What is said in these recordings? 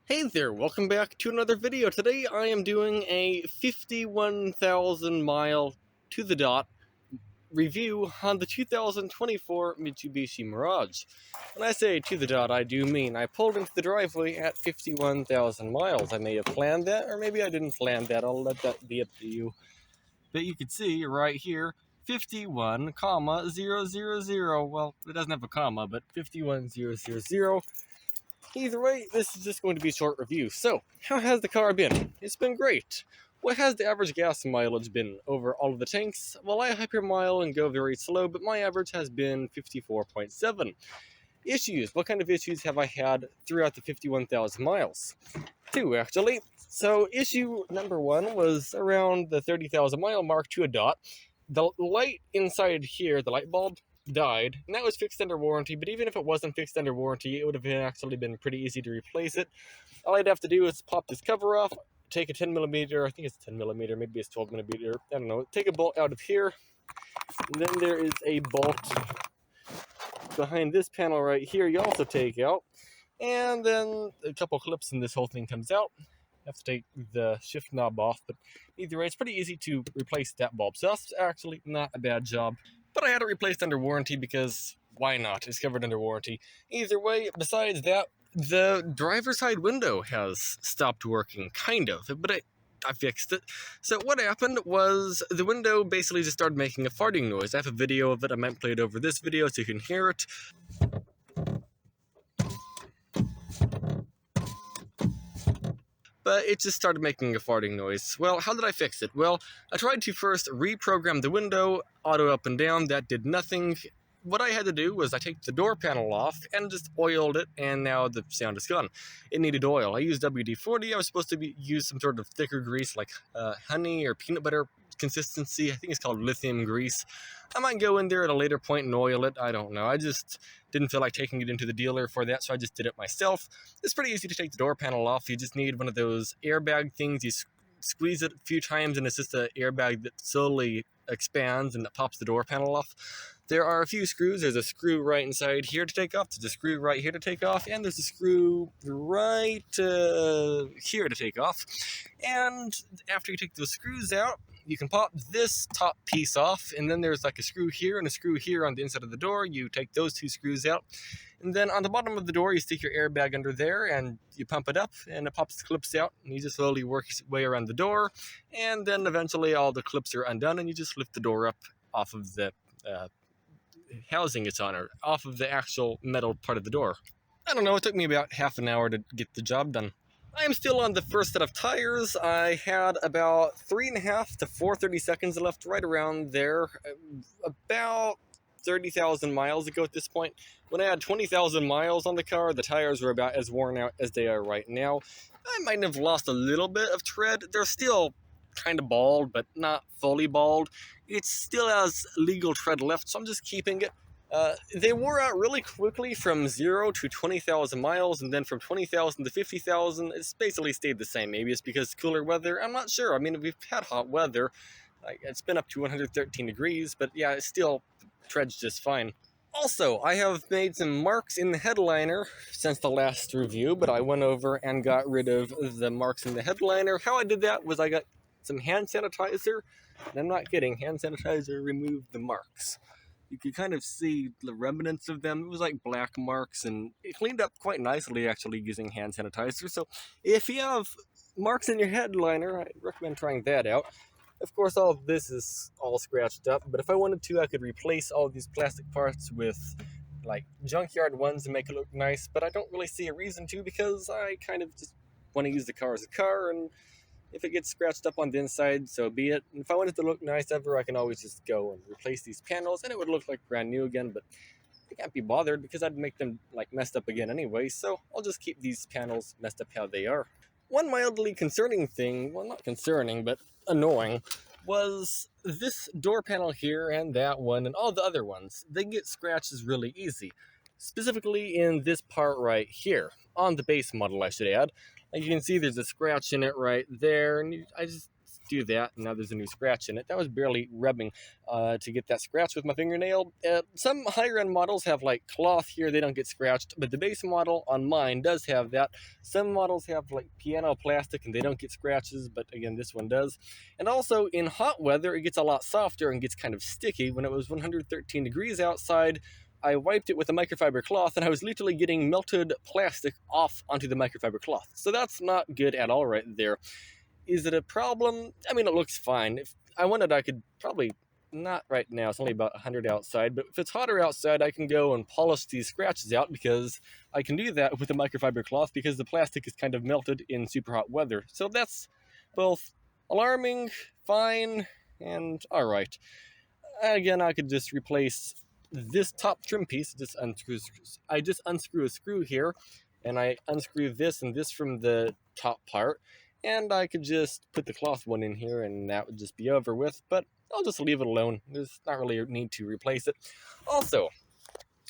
Hey there, welcome back to another video. Today I am doing a 51,000 mile to the dot review on the 2024 Mitsubishi Mirage. When I say to the dot, I do mean I pulled into the driveway at 51,000 miles. I may have planned that, or maybe I didn't plan that. I'll let that be up to you. But you can see right here, 51, comma, 000. Well, it doesn't have a comma, but 51,000. Either way, this is just going to be a short review. So, how has the car been? It's been great. What has the average gas mileage been over all of the tanks? Well, I hypermile and go very slow, but my average has been 54.7. Issues. What kind of issues have I had throughout the 51,000 miles? Two, actually. So, issue number one was around the 30,000 mile mark to a dot. The light inside here, the light bulb, died, and that was fixed under warranty, but even if it wasn't fixed under warranty, it would have actually been pretty easy to replace it. All I'd have to do is pop this cover off, take a 10mm, I think it's 10mm, maybe it's 12mm, I don't know, take a bolt out of here, and then there is a bolt behind this panel right here you also take out, and then a couple clips and this whole thing comes out. Have to take the shift knob off, but either way, it's pretty easy to replace that bulb, so that's actually not a bad job. But I had it replaced under warranty because why not? It's covered under warranty. Either way, besides that, the driver's side window has stopped working, kind of, but I fixed it. So what happened was the window basically just started making a farting noise. I have a video of it. I might play it over this video so you can hear it. But it just started making a farting noise. Well, how did I fix it? Well, I tried to first reprogram the window, auto up and down, that did nothing. What I had to do was I take the door panel off and just oiled it, and now the sound is gone. It needed oil. I used WD-40. I was supposed to use some sort of thicker grease like honey or peanut butter consistency. I think it's called lithium grease. I might go in there at a later point and oil it. I don't know. I just didn't feel like taking it into the dealer for that, so I just did it myself. It's pretty easy to take the door panel off. You just need one of those airbag things. You squeeze it a few times, and it's just an airbag that slowly expands and that pops the door panel off. There are a few screws. There's a screw right inside here to take off. There's a screw right here to take off. And there's a screw right here to take off. And after you take those screws out, you can pop this top piece off. And then there's like a screw here and a screw here on the inside of the door. You take those two screws out. And then on the bottom of the door, you stick your airbag under there and you pump it up and it pops the clips out. And you just slowly work your way around the door. And then eventually all the clips are undone and you just lift the door up off of the housing it's on, or off of the actual metal part of the door. I don't know, it took me about half an hour to get the job done. I am still on the first set of tires. I had about 3.5 to 4 seconds left, right around there, about 30,000 miles ago at this point. When I had 20,000 miles on the car, the tires were about as worn out as they are right now. I might have lost a little bit of tread. They're still kind of bald, but not fully bald. It still has legal tread left, so I'm just keeping it. They wore out really quickly from 0 to 20,000 miles, and then from 20,000 to 50,000, it's basically stayed the same. Maybe it's because cooler weather, I'm not sure. I mean, we've had hot weather. It's been up to 113 degrees, but yeah, it still treads just fine. Also, I have made some marks in the headliner since the last review, but I went over and got rid of the marks in the headliner. How I did that was I got some hand sanitizer, and I'm not kidding, hand sanitizer removed the marks. You could kind of see the remnants of them. It was like black marks, and it cleaned up quite nicely actually using hand sanitizer. So if you have marks in your headliner, I recommend trying that out. Of course, all of this is all scratched up, but if I wanted to, I could replace all of these plastic parts with like junkyard ones and make it look nice, but I don't really see a reason to, because I kind of just want to use the car as a car, and if it gets scratched up on the inside, so be it. And if I want it to look nice ever, I can always just go and replace these panels, and it would look like brand new again, but I can't be bothered because I'd make them like messed up again anyway, so I'll just keep these panels messed up how they are. One mildly concerning thing, well, not concerning, but annoying, was this door panel here and that one and all the other ones. They get scratches really easy, specifically in this part right here, on the base model I should add. Like you can see there's a scratch in it right there, and I just do that, and now there's a new scratch in it. That was barely rubbing to get that scratch with my fingernail. Some higher end models have like cloth here, they don't get scratched, but the base model on mine does have that. Some models have like piano plastic and they don't get scratches, but again, this one does. And also in hot weather, it gets a lot softer and gets kind of sticky. When it was 113 degrees outside, I wiped it with a microfiber cloth and I was literally getting melted plastic off onto the microfiber cloth. So that's not good at all right there. Is it a problem? I mean, it looks fine. If I wanted, I could probably, not right now, it's only about 100 outside, but if it's hotter outside, I can go and polish these scratches out because I can do that with a microfiber cloth because the plastic is kind of melted in super hot weather. So that's both alarming, fine, and alright. Again, I could just replace this top trim piece. I just unscrew a screw here, and I unscrew this and this from the top part, and I could just put the cloth one in here and that would just be over with, but I'll just leave it alone. There's not really a need to replace it. Also,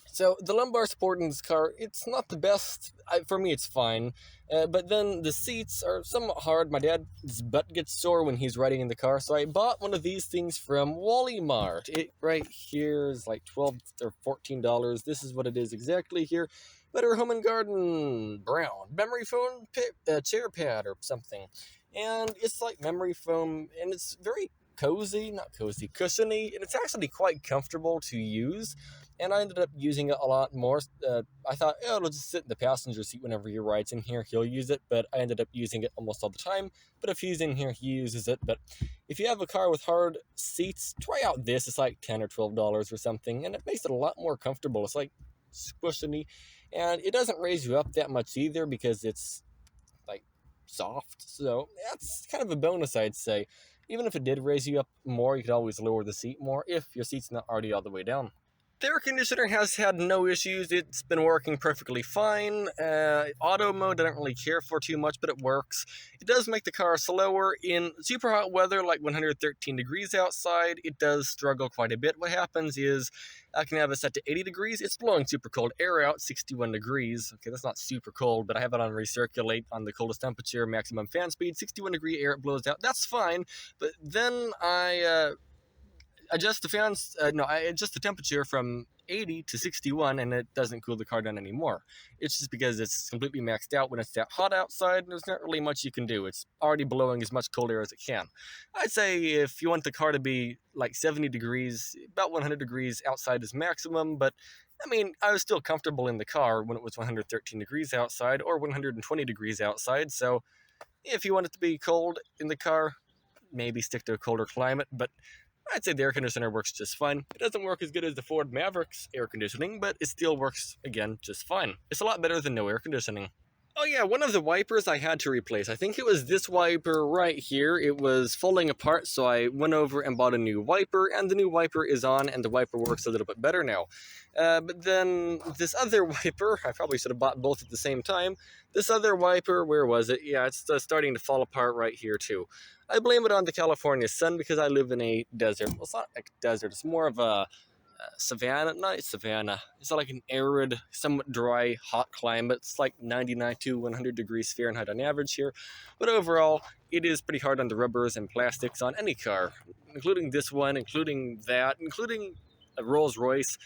so the lumbar support in this car, it's not the best. For me, it's fine. But then the seats are somewhat hard. My dad's butt gets sore when he's riding in the car, so I bought one of these things from Wally Mart. It right here is like $12 or $14. This is what it is exactly here. Better Home and Garden brown memory foam chair pad or something, and it's like memory foam, and it's very cozy, not cozy, cushiony, and it's actually quite comfortable to use. And I ended up using it a lot more. I thought, oh, it'll just sit in the passenger seat whenever he rides in here, he'll use it, but I ended up using it almost all the time. But if he's in here, he uses it. But if you have a car with hard seats, try out this. It's like $10 or $12 or something, and it makes it a lot more comfortable. It's like squishiny, and it doesn't raise you up that much either because it's like soft. So that's kind of a bonus, I'd say. Even if it did raise you up more, you could always lower the seat more if your seat's not already all the way down. The air conditioner has had no issues. It's been working perfectly fine. Auto mode I don't really care for too much, but it works. It does make the car slower. In super hot weather, like 113 degrees outside, it does struggle quite a bit. What happens is I can have it set to 80 degrees. It's blowing super cold air out, 61 degrees. Okay, that's not super cold, but I have it on recirculate on the coldest temperature, maximum fan speed, 61 degree air, it blows out. That's fine, but then I adjust the fans. I adjust the temperature from 80 to 61, and it doesn't cool the car down anymore. It's just because it's completely maxed out when it's that hot outside. There's not really much you can do. It's already blowing as much cold air as it can. I'd say if you want the car to be like 70 degrees, about 100 degrees outside is maximum, but I mean, I was still comfortable in the car when it was 113 degrees outside or 120 degrees outside, so if you want it to be cold in the car, maybe stick to a colder climate, but I'd say the air conditioner works just fine. It doesn't work as good as the Ford Maverick's air conditioning, but it still works, again, just fine. It's a lot better than no air conditioning. Oh yeah, one of the wipers I had to replace. I think it was this wiper right here. It was falling apart, so I went over and bought a new wiper, and the new wiper is on, and the wiper works a little bit better now. But then this other wiper, I probably should have bought both at the same time. This other wiper, where was it? Yeah, it's starting to fall apart right here too. I blame it on the California sun because I live in a desert. Well, it's not a desert, it's more of a savanna, not savanna. It's like an arid, somewhat dry, hot climate. It's like 99 to 100 degrees Fahrenheit on average here. But overall, it is pretty hard on the rubbers and plastics on any car, including this one, including that, including a Rolls Royce.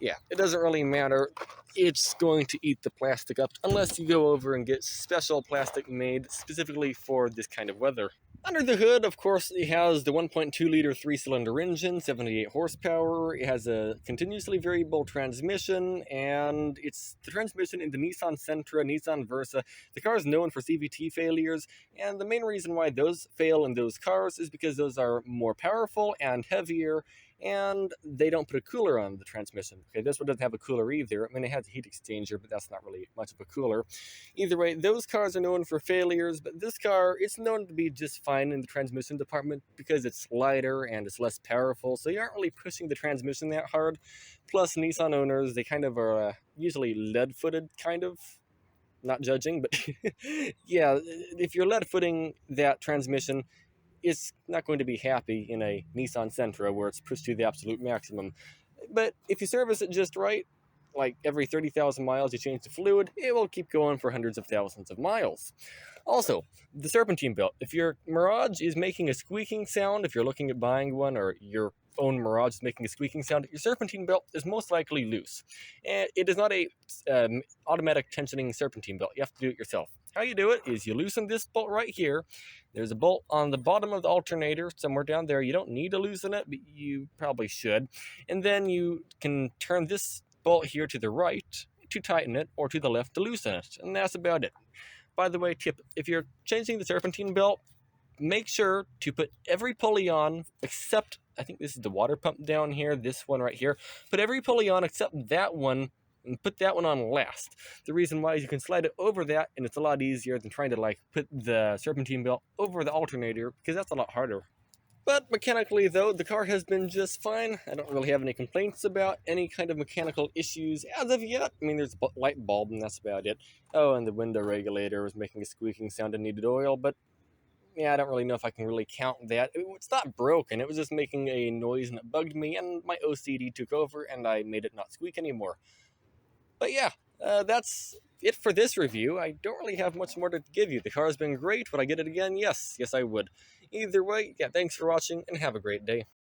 Yeah, it doesn't really matter. It's going to eat the plastic up unless you go over and get special plastic made specifically for this kind of weather. Under the hood, of course, it has the 1.2-liter 3-cylinder engine, 78 horsepower. It has a continuously variable transmission, and it's the transmission in the Nissan Sentra, Nissan Versa. The car is known for CVT failures, and the main reason why those fail in those cars is because those are more powerful and heavier, and they don't put a cooler on the transmission. Okay, this one doesn't have a cooler either. I mean, it has a heat exchanger, but that's not really much of a cooler. Either way, those cars are known for failures, but this car, it's known to be just fine in the transmission department because it's lighter and it's less powerful, so you aren't really pushing the transmission that hard. Plus, Nissan owners, they kind of are usually lead-footed, kind of. Not judging, but yeah, if you're lead-footing that transmission, it's not going to be happy in a Nissan Sentra where it's pushed to the absolute maximum. But if you service it just right, like every 30,000 miles you change the fluid, it will keep going for hundreds of thousands of miles. Also, the serpentine belt. If your Mirage is making a squeaking sound, if you're looking at buying one, or your own Mirage is making a squeaking sound, your serpentine belt is most likely loose. And it is not a automatic tensioning serpentine belt. You have to do it yourself. How you do it is you loosen this bolt right here. There's a bolt on the bottom of the alternator somewhere down there. You don't need to loosen it, but you probably should. And then you can turn this bolt here to the right to tighten it, or to the left to loosen it. And that's about it. By the way, tip, if you're changing the serpentine belt, make sure to put every pulley on except, I think this is the water pump down here, this one right here. Put every pulley on except that one, and put that one on last. The reason why is you can slide it over that, and it's a lot easier than trying to like put the serpentine belt over the alternator, because that's a lot harder. But mechanically, though, the car has been just fine. I don't really have any complaints about any kind of mechanical issues as of yet. I mean, there's a light bulb, and that's about it. Oh, and the window regulator was making a squeaking sound and needed oil, but yeah, I don't really know if I can really count that. It's not broken. It was just making a noise, and it bugged me, and my OCD took over, and I made it not squeak anymore. But yeah, that's it for this review. I don't really have much more to give you. The car has been great. Would I get it again? Yes, I would. Either way, yeah, thanks for watching, and have a great day.